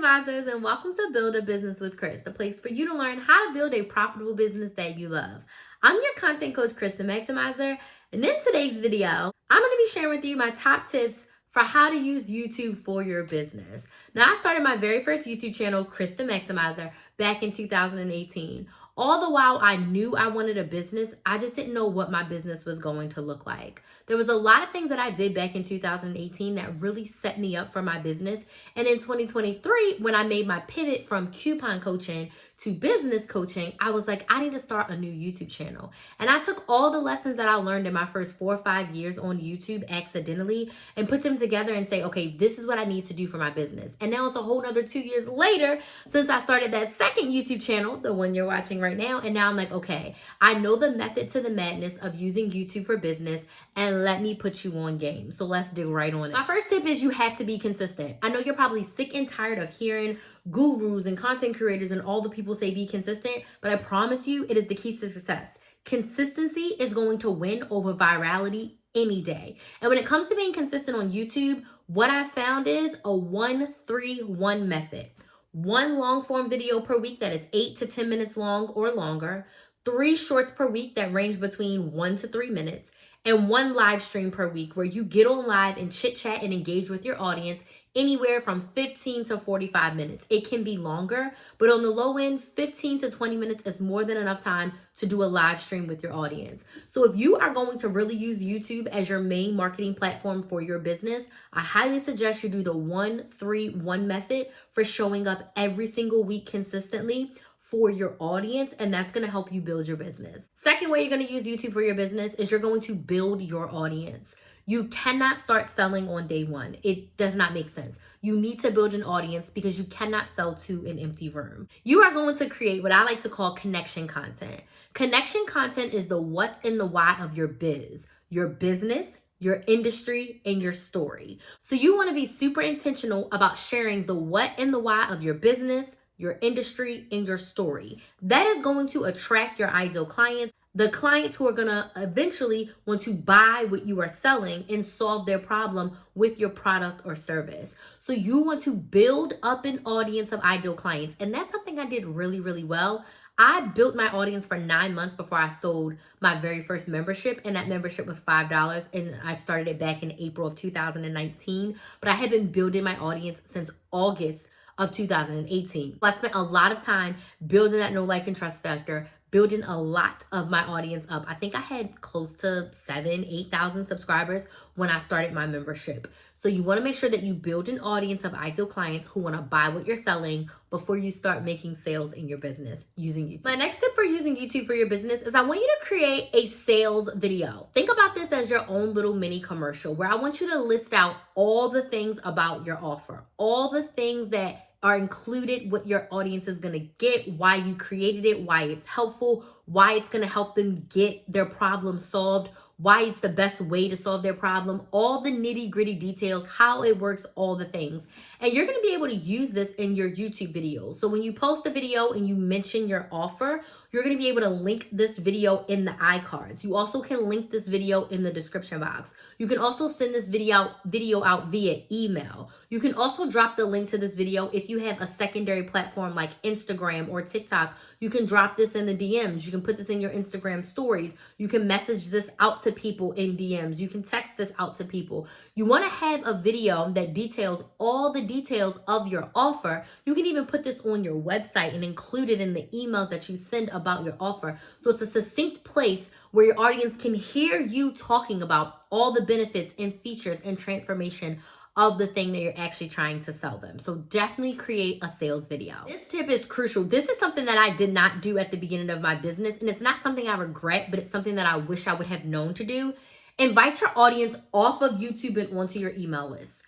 Maximizers, and welcome to Build a Business with Krys, the place for you to learn how to build a profitable business that you love. I'm your content coach, Krys the Maximizer, and in today's video, I'm going to be sharing with you my top tips for how to use YouTube for your business. Now, I started my very first YouTube channel, Krys the Maximizer, back in 2018. All the while I knew I wanted a business, I just didn't know what my business was going to look like. There was a lot of things that I did back in 2018 that really set me up for my business. And in 2023, when I made my pivot from coupon coaching to business coaching, I was like, I need to start a new YouTube channel. And I took all the lessons that I learned in my first 4 or 5 years on YouTube accidentally and put them together and say, okay, this is what I need to do for my business. And now it's a whole nother 2 years later since I started that second YouTube channel, the one you're watching right now. And now I'm like, okay, I know the method to the madness of using YouTube for business, and let me put you on game. So let's dig right on it. My first tip is you have to be consistent. I know you're probably sick and tired of hearing gurus and content creators and all the people say be consistent, but I promise you it is the key to success. Consistency is going to win over virality any day. And when it comes to being consistent on YouTube, what I found is a 1-3-1 method. 1 long form video per week that is 8 to 10 minutes long or longer, 3 shorts per week that range between 1 to 3 minutes, and 1 live stream per week where you get on live and chit chat and engage with your audience anywhere from 15 to 45 minutes. It can be longer, but on the low end, 15 to 20 minutes is more than enough time to do a live stream with your audience. So if you are going to really use YouTube as your main marketing platform for your business, I highly suggest you do the 1-3-1 method for showing up every single week consistently for your audience, and that's going to help you build your business. Second way you're going to use YouTube for your business is you're going to build your audience. You cannot start selling on day one. It does not make sense. You need to build an audience because you cannot sell to an empty room. You are going to create what I like to call connection content. Connection content is the what and the why of your biz, your business, your industry, and your story. So you want to be super intentional about sharing the what and the why of your business, your industry, and your story. That is going to attract your ideal clients, the clients who are going to eventually want to buy what you are selling and solve their problem with your product or service. So you want to build up an audience of ideal clients. And that's something I did really, really well. I built my audience for 9 months before I sold my very first membership, and that membership was $5, and I started it back in April of 2019. But I had been building my audience since August of 2018. I spent a lot of time building that know, like, and trust factor, building a lot of my audience up. I think I had close to 8,000 subscribers when I started my membership. So you want to make sure that you build an audience of ideal clients who want to buy what you're selling before you start making sales in your business using YouTube. My next tip for using YouTube for your business is I want you to create a sales video. Think about this as your own little mini commercial where I want you to list out all the things about your offer, all the things that are included, what your audience is going to get, why you created it, why it's helpful, why it's going to help them get their problem solved, why it's the best way to solve their problem, all the nitty-gritty details, how it works, all the things. And you're going to be able to use this in your YouTube videos. So when you post a video and you mention your offer, you're going to be able to link this video in the iCards. You also can link this video in the description box. You can also send this video out via email. You can also drop the link to this video if you have a secondary platform like Instagram or TikTok. You can drop this in the DMs. You can put this in your Instagram stories. You can message this out to people in DMs. You can text this out to people. You want to have a video that details all the details of your offer. You can even put this on your website and include it in the emails that you send about your offer. So it's a succinct place where your audience can hear you talking about all the benefits and features and transformation of the thing that you're actually trying to sell them. So definitely create a sales video. This tip is crucial. This is something that I did not do at the beginning of my business, and it's not something I regret, but it's something that I wish I would have known to do. Invite your audience off of YouTube and onto your email list.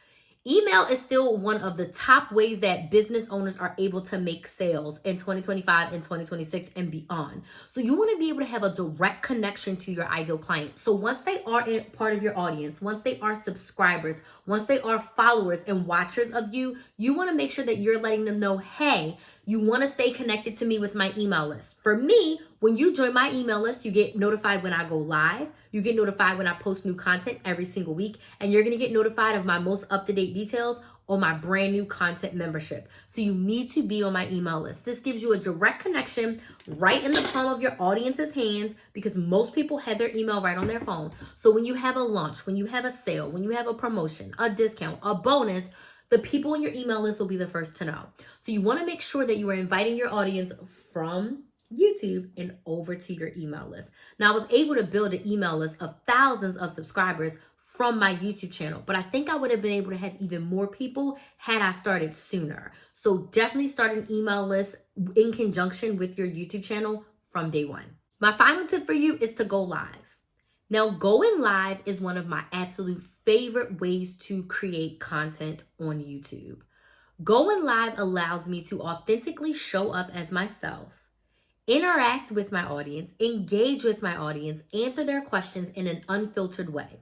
Email is still one of the top ways that business owners are able to make sales in 2025 and 2026 and beyond. So you want to be able to have a direct connection to your ideal client. So once they are part of your audience, once they are subscribers, once they are followers and watchers of you, you want to make sure that you're letting them know, hey, you want to stay connected to me with my email list. For me, when you join my email list, you get notified when I go live. You get notified when I post new content every single week. And you're going to get notified of my most up-to-date details on my brand new content membership. So you need to be on my email list. This gives you a direct connection right in the palm of your audience's hands because most people have their email right on their phone. So when you have a launch, when you have a sale, when you have a promotion, a discount, a bonus, the people in your email list will be the first to know. So you want to make sure that you are inviting your audience from YouTube and over to your email list. Now, I was able to build an email list of thousands of subscribers from my YouTube channel, but I think I would have been able to have even more people had I started sooner. So definitely start an email list in conjunction with your YouTube channel from day one. My final tip for you is to go live. Now, going live is one of my absolute favorite ways to create content on YouTube. Going live allows me to authentically show up as myself, interact with my audience, engage with my audience, answer their questions in an unfiltered way.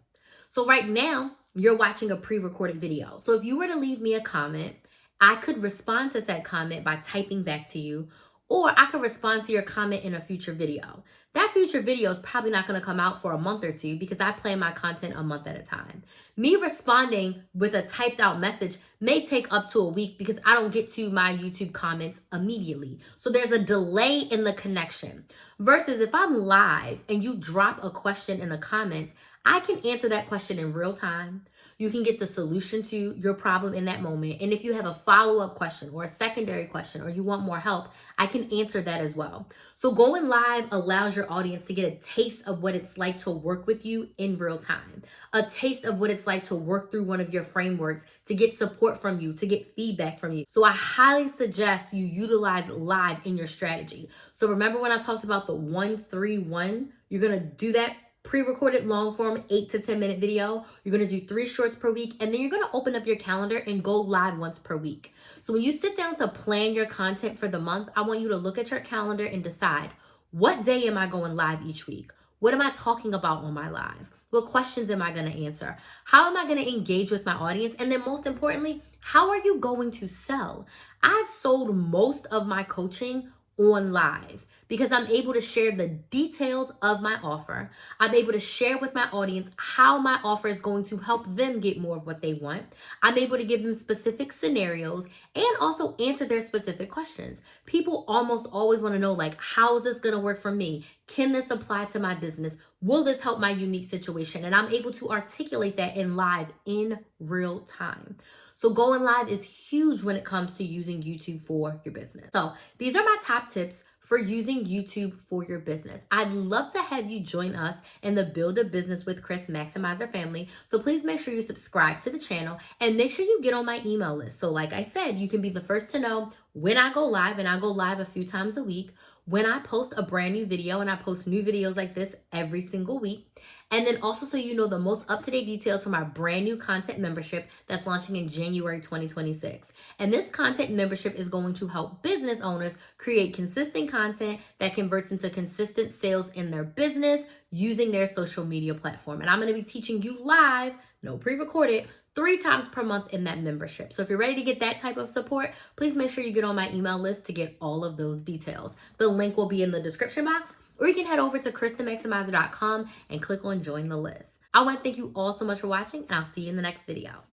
So right now, you're watching a pre-recorded video. So if you were to leave me a comment, I could respond to that comment by typing back to you, or I could respond to your comment in a future video. That future video is probably not going to come out for a month or two because I plan my content a month at a time. Me responding with a typed out message may take up to a week because I don't get to my YouTube comments immediately. So there's a delay in the connection. Versus if I'm live and you drop a question in the comments, I can answer that question in real time. You can get the solution to your problem in that moment. And if you have a follow-up question or a secondary question or you want more help, I can answer that as well. So going live allows your audience to get a taste of what it's like to work with you in real time, a taste of what it's like to work through one of your frameworks, to get support from you, to get feedback from you. So I highly suggest you utilize live in your strategy. So remember when I talked about the 1-3-1, you're going to do that pre-recorded long form 8 to 10 minute video. You're going to do 3 shorts per week, and then you're going to open up your calendar and go live once per week. So when you sit down to plan your content for the month, I want you to look at your calendar and decide, what day am I going live each week? What am I talking about on my live? What questions am I going to answer? How am I going to engage with my audience? And then most importantly, how are you going to sell? I've sold most of my coaching on live because I'm able to share the details of my offer. I'm able to share with my audience how my offer is going to help them get more of what they want. I'm able to give them specific scenarios and also answer their specific questions. People almost always want to know, like, how is this going to work for me? Can this apply to my business? Will this help my unique situation? And I'm able to articulate that in live in real time. So going live is huge when it comes to using YouTube for your business. So these are my top tips for using YouTube for your business. I'd love to have you join us in the Build a Business with Krys Maximizer family. So please make sure you subscribe to the channel and make sure you get on my email list. So like I said, you can be the first to know when I go live, and I go live a few times a week, when I post a brand new video, and I post new videos like this every single week. And then also so you know the most up-to-date details from our brand new content membership that's launching in January 2026. And this content membership is going to help business owners create consistent content that converts into consistent sales in their business using their social media platform. And I'm going to be teaching you live, no pre-recorded, 3 times per month in that membership. So if you're ready to get that type of support, please make sure you get on my email list to get all of those details. The link will be in the description box, or you can head over to KrysTheMaximizer.com and click on join the list. I want to thank you all so much for watching, and I'll see you in the next video.